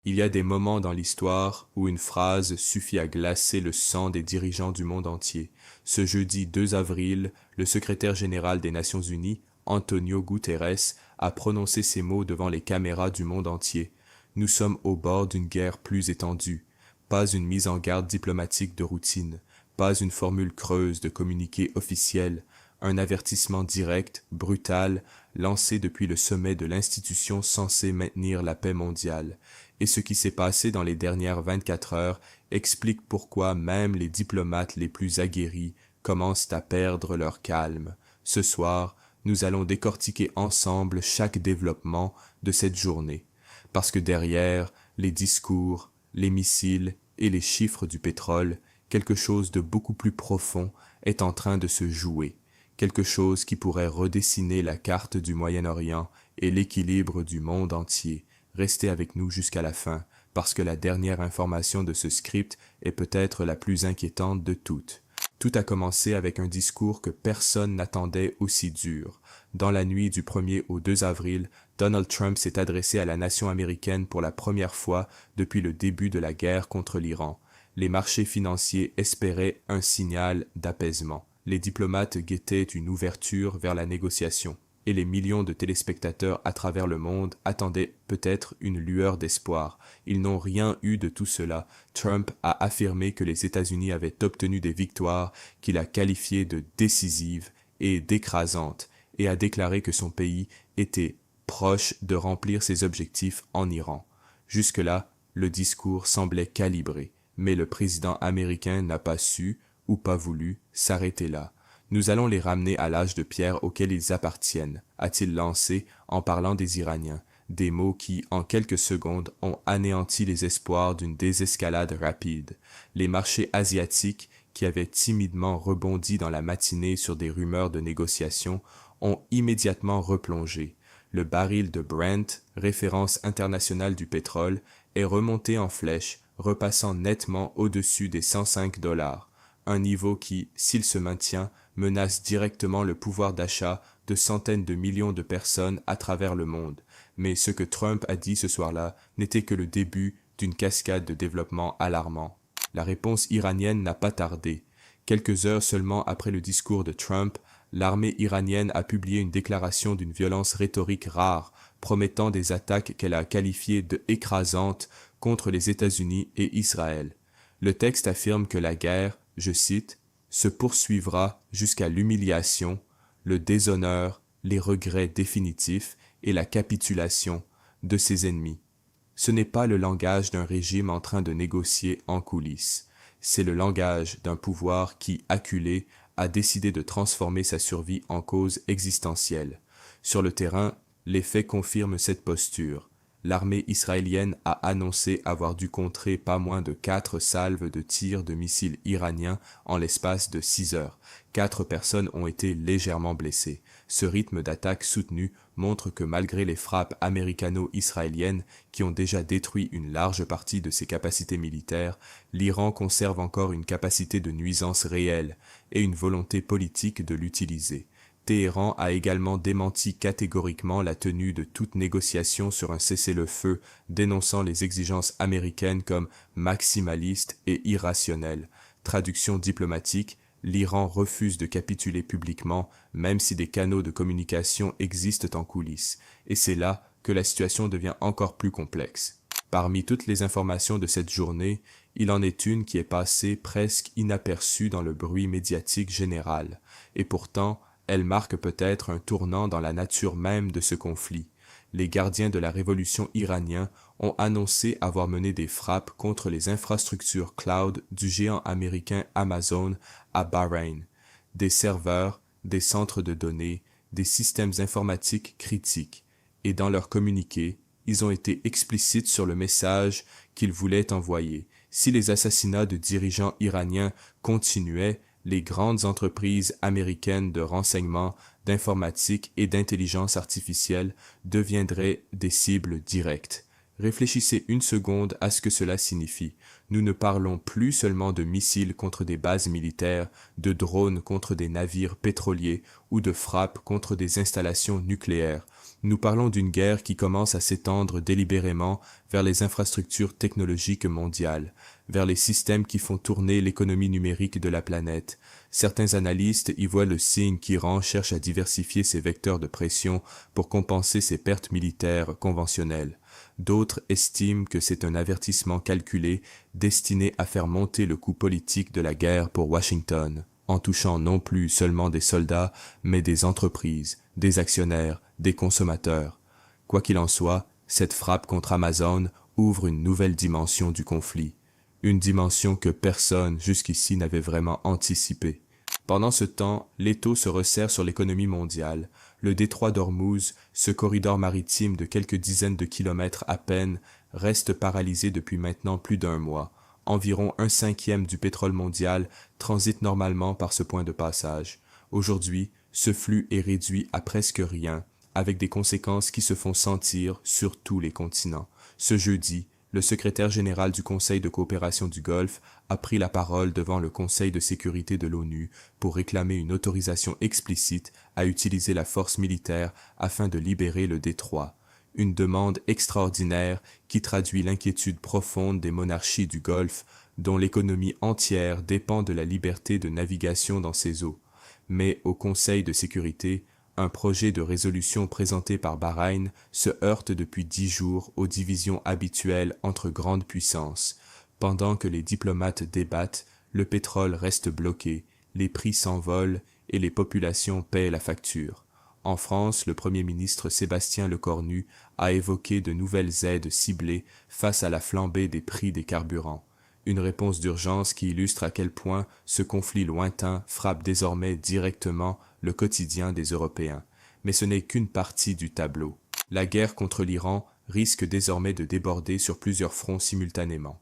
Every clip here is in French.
Il y a des moments dans l'histoire où une phrase suffit à glacer le sang des dirigeants du monde entier. Ce jeudi 2 avril, le secrétaire général des Nations Unies, Antonio Guterres, a prononcé ces mots devant les caméras du monde entier. Nous sommes au bord d'une guerre plus étendue. Pas une mise en garde diplomatique de routine, pas une formule creuse de communiqué officiel, un avertissement direct, brutal, lancé depuis le sommet de l'institution censée maintenir la paix mondiale. Et ce qui s'est passé dans les dernières 24 heures explique pourquoi même les diplomates les plus aguerris commencent à perdre leur calme. Ce soir, nous allons décortiquer ensemble chaque développement de cette journée. Parce que derrière les discours, les missiles et les chiffres du pétrole, quelque chose de beaucoup plus profond est en train de se jouer. Quelque chose qui pourrait redessiner la carte du Moyen-Orient et l'équilibre du monde entier. Restez avec nous jusqu'à la fin, parce que la dernière information de ce script est peut-être la plus inquiétante de toutes. Tout a commencé avec un discours que personne n'attendait aussi dur. Dans la nuit du 1er au 2 avril, Donald Trump s'est adressé à la nation américaine pour la première fois depuis le début de la guerre contre l'Iran. Les marchés financiers espéraient un signal d'apaisement. Les diplomates guettaient une ouverture vers la négociation, et les millions de téléspectateurs à travers le monde attendaient peut-être une lueur d'espoir. Ils n'ont rien eu de tout cela. Trump a affirmé que les États-Unis avaient obtenu des victoires qu'il a qualifiées de décisives et d'écrasantes, et a déclaré que son pays était proche de remplir ses objectifs en Iran. Jusque-là, le discours semblait calibré, mais le président américain n'a pas su, ou pas voulu, s'arrêter là. Nous allons les ramener à l'âge de pierre auquel ils appartiennent, a-t-il lancé en parlant des Iraniens, des mots qui, en quelques secondes, ont anéanti les espoirs d'une désescalade rapide. Les marchés asiatiques, qui avaient timidement rebondi dans la matinée sur des rumeurs de négociations, ont immédiatement replongé. Le baril de Brent, référence internationale du pétrole, est remonté en flèche, repassant nettement au-dessus des 105 $, un niveau qui, s'il se maintient, menace directement le pouvoir d'achat de centaines de millions de personnes à travers le monde. Mais ce que Trump a dit ce soir-là n'était que le début d'une cascade de développements alarmants. La réponse iranienne n'a pas tardé. Quelques heures seulement après le discours de Trump, l'armée iranienne a publié une déclaration d'une violence rhétorique rare, promettant des attaques qu'elle a qualifiées de écrasantes contre les États-Unis et Israël. Le texte affirme que la guerre, je cite, se poursuivra jusqu'à l'humiliation, le déshonneur, les regrets définitifs et la capitulation de ses ennemis. Ce n'est pas le langage d'un régime en train de négocier en coulisses. C'est le langage d'un pouvoir qui, acculé, a décidé de transformer sa survie en cause existentielle. Sur le terrain, les faits confirment cette posture. L'armée israélienne a annoncé avoir dû contrer pas moins de 4 salves de tirs de missiles iraniens en l'espace de 6 heures. 4 personnes ont été légèrement blessées. Ce rythme d'attaque soutenu montre que malgré les frappes américano-israéliennes qui ont déjà détruit une large partie de ses capacités militaires, l'Iran conserve encore une capacité de nuisance réelle et une volonté politique de l'utiliser. Téhéran a également démenti catégoriquement la tenue de toute négociation sur un cessez-le-feu, dénonçant les exigences américaines comme maximalistes et irrationnelles. Traduction diplomatique, l'Iran refuse de capituler publiquement, même si des canaux de communication existent en coulisses. Et c'est là que la situation devient encore plus complexe. Parmi toutes les informations de cette journée, il en est une qui est passée presque inaperçue dans le bruit médiatique général. Et pourtant, elle marque peut-être un tournant dans la nature même de ce conflit. Les gardiens de la révolution iranienne ont annoncé avoir mené des frappes contre les infrastructures cloud du géant américain Amazon à Bahreïn. Des serveurs, des centres de données, des systèmes informatiques critiques. Et dans leur communiqué, ils ont été explicites sur le message qu'ils voulaient envoyer. Si les assassinats de dirigeants iraniens continuaient, les grandes entreprises américaines de renseignement, d'informatique et d'intelligence artificielle deviendraient des cibles directes. Réfléchissez une seconde à ce que cela signifie. Nous ne parlons plus seulement de missiles contre des bases militaires, de drones contre des navires pétroliers ou de frappes contre des installations nucléaires. Nous parlons d'une guerre qui commence à s'étendre délibérément vers les infrastructures technologiques mondiales, vers les systèmes qui font tourner l'économie numérique de la planète. Certains analystes y voient le signe qu'Iran cherche à diversifier ses vecteurs de pression pour compenser ses pertes militaires conventionnelles. D'autres estiment que c'est un avertissement calculé destiné à faire monter le coût politique de la guerre pour Washington, en touchant non plus seulement des soldats, mais des entreprises, des actionnaires, des consommateurs. Quoi qu'il en soit, cette frappe contre Amazon ouvre une nouvelle dimension du conflit, une dimension que personne jusqu'ici n'avait vraiment anticipée. Pendant ce temps, l'étau se resserre sur l'économie mondiale. Le détroit d'Ormuz, ce corridor maritime de quelques dizaines de kilomètres à peine, reste paralysé depuis maintenant plus d'un mois. Environ 1/5 du pétrole mondial transite normalement par ce point de passage. Aujourd'hui, ce flux est réduit à presque rien, avec des conséquences qui se font sentir sur tous les continents. Ce jeudi, le secrétaire général du Conseil de coopération du Golfe a pris la parole devant le Conseil de sécurité de l'ONU pour réclamer une autorisation explicite à utiliser la force militaire afin de libérer le détroit. Une demande extraordinaire qui traduit l'inquiétude profonde des monarchies du Golfe, dont l'économie entière dépend de la liberté de navigation dans ces eaux. Mais au Conseil de sécurité, un projet de résolution présenté par Bahreïn se heurte depuis 10 jours aux divisions habituelles entre grandes puissances. Pendant que les diplomates débattent, le pétrole reste bloqué, les prix s'envolent et les populations paient la facture. En France, le Premier ministre Sébastien Lecornu a évoqué de nouvelles aides ciblées face à la flambée des prix des carburants. Une réponse d'urgence qui illustre à quel point ce conflit lointain frappe désormais directement le quotidien des Européens. Mais ce n'est qu'une partie du tableau. La guerre contre l'Iran risque désormais de déborder sur plusieurs fronts simultanément.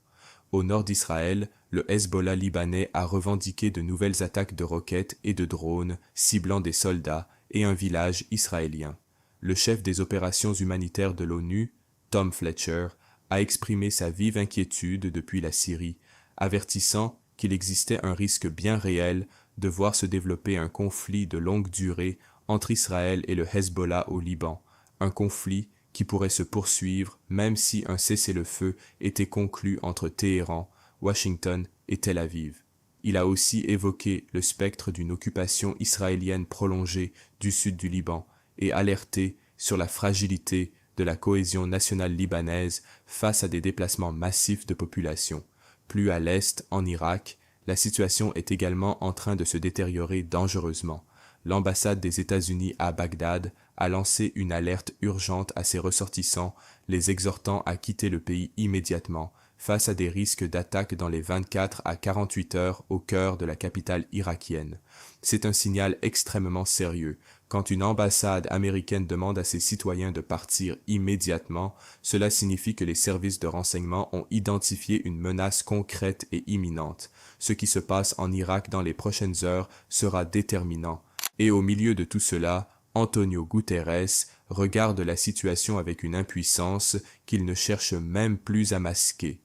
Au nord d'Israël, le Hezbollah libanais a revendiqué de nouvelles attaques de roquettes et de drones ciblant des soldats et un village israélien. Le chef des opérations humanitaires de l'ONU, Tom Fletcher, a exprimé sa vive inquiétude depuis la Syrie, avertissant qu'il existait un risque bien réel de voir se développer un conflit de longue durée entre Israël et le Hezbollah au Liban, un conflit qui pourrait se poursuivre même si un cessez-le-feu était conclu entre Téhéran, Washington et Tel Aviv. Il a aussi évoqué le spectre d'une occupation israélienne prolongée du sud du Liban et alerté sur la fragilité de la cohésion nationale libanaise face à des déplacements massifs de population. Plus à l'est, en Irak, la situation est également en train de se détériorer dangereusement. L'ambassade des États-Unis à Bagdad a lancé une alerte urgente à ses ressortissants, les exhortant à quitter le pays immédiatement, face à des risques d'attaque dans les 24 à 48 heures au cœur de la capitale irakienne. C'est un signal extrêmement sérieux. Quand une ambassade américaine demande à ses citoyens de partir immédiatement, cela signifie que les services de renseignement ont identifié une menace concrète et imminente. Ce qui se passe en Irak dans les prochaines heures sera déterminant. Et au milieu de tout cela, Antonio Guterres regarde la situation avec une impuissance qu'il ne cherche même plus à masquer.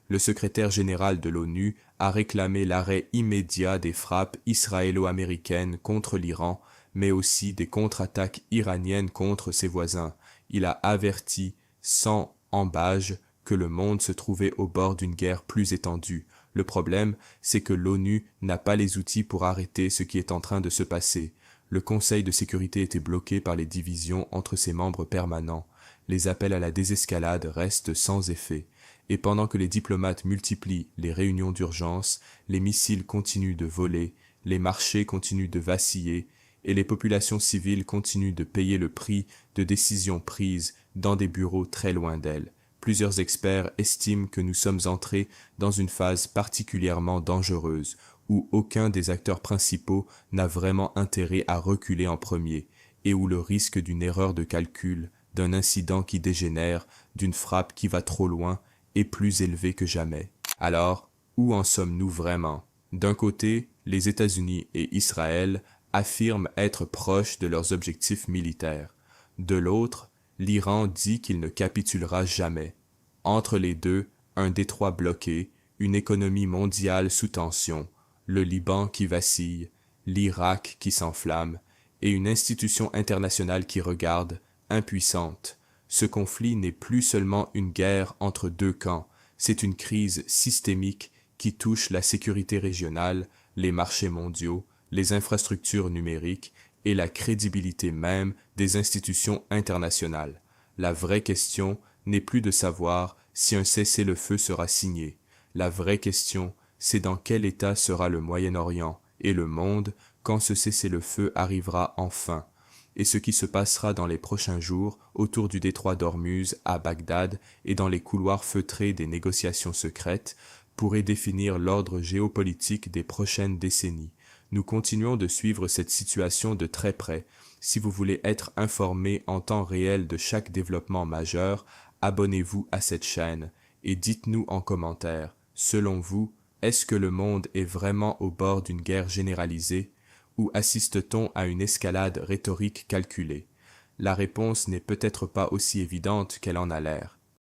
Le secrétaire général de l'ONU a réclamé l'arrêt immédiat des frappes israélo-américaines contre l'Iran, mais aussi des contre-attaques iraniennes contre ses voisins. Il a averti, sans ambages, que le monde se trouvait au bord d'une guerre plus étendue. Le problème, c'est que l'ONU n'a pas les outils pour arrêter ce qui est en train de se passer. Le Conseil de sécurité était bloqué par les divisions entre ses membres permanents. Les appels à la désescalade restent sans effet. Et pendant que les diplomates multiplient les réunions d'urgence, les missiles continuent de voler, les marchés continuent de vaciller, et les populations civiles continuent de payer le prix de décisions prises dans des bureaux très loin d'elles. Plusieurs experts estiment que nous sommes entrés dans une phase particulièrement dangereuse, où aucun des acteurs principaux n'a vraiment intérêt à reculer en premier, et où le risque d'une erreur de calcul, d'un incident qui dégénère, d'une frappe qui va trop loin, est plus élevé que jamais. Alors, où en sommes-nous vraiment? D'un côté, les États-Unis et Israël affirment être proches de leurs objectifs militaires. De l'autre, l'Iran dit qu'il ne capitulera jamais. Entre les deux, un détroit bloqué, une économie mondiale sous tension, le Liban qui vacille, l'Irak qui s'enflamme, et une institution internationale qui regarde, impuissante. Ce conflit n'est plus seulement une guerre entre deux camps, c'est une crise systémique qui touche la sécurité régionale, les marchés mondiaux, les infrastructures numériques et la crédibilité même des institutions internationales. La vraie question n'est plus de savoir si un cessez-le-feu sera signé. La vraie question, c'est dans quel état sera le Moyen-Orient et le monde quand ce cessez-le-feu arrivera enfin, et ce qui se passera dans les prochains jours autour du détroit d'Ormuz à Bagdad et dans les couloirs feutrés des négociations secrètes pourrait définir l'ordre géopolitique des prochaines décennies. Nous continuons de suivre cette situation de très près. Si vous voulez être informé en temps réel de chaque développement majeur, abonnez-vous à cette chaîne et dites-nous en commentaire, selon vous, est-ce que le monde est vraiment au bord d'une guerre généralisée ou assiste-t-on à une escalade rhétorique calculée? La réponse n'est peut-être pas aussi évidente qu'elle en a l'air.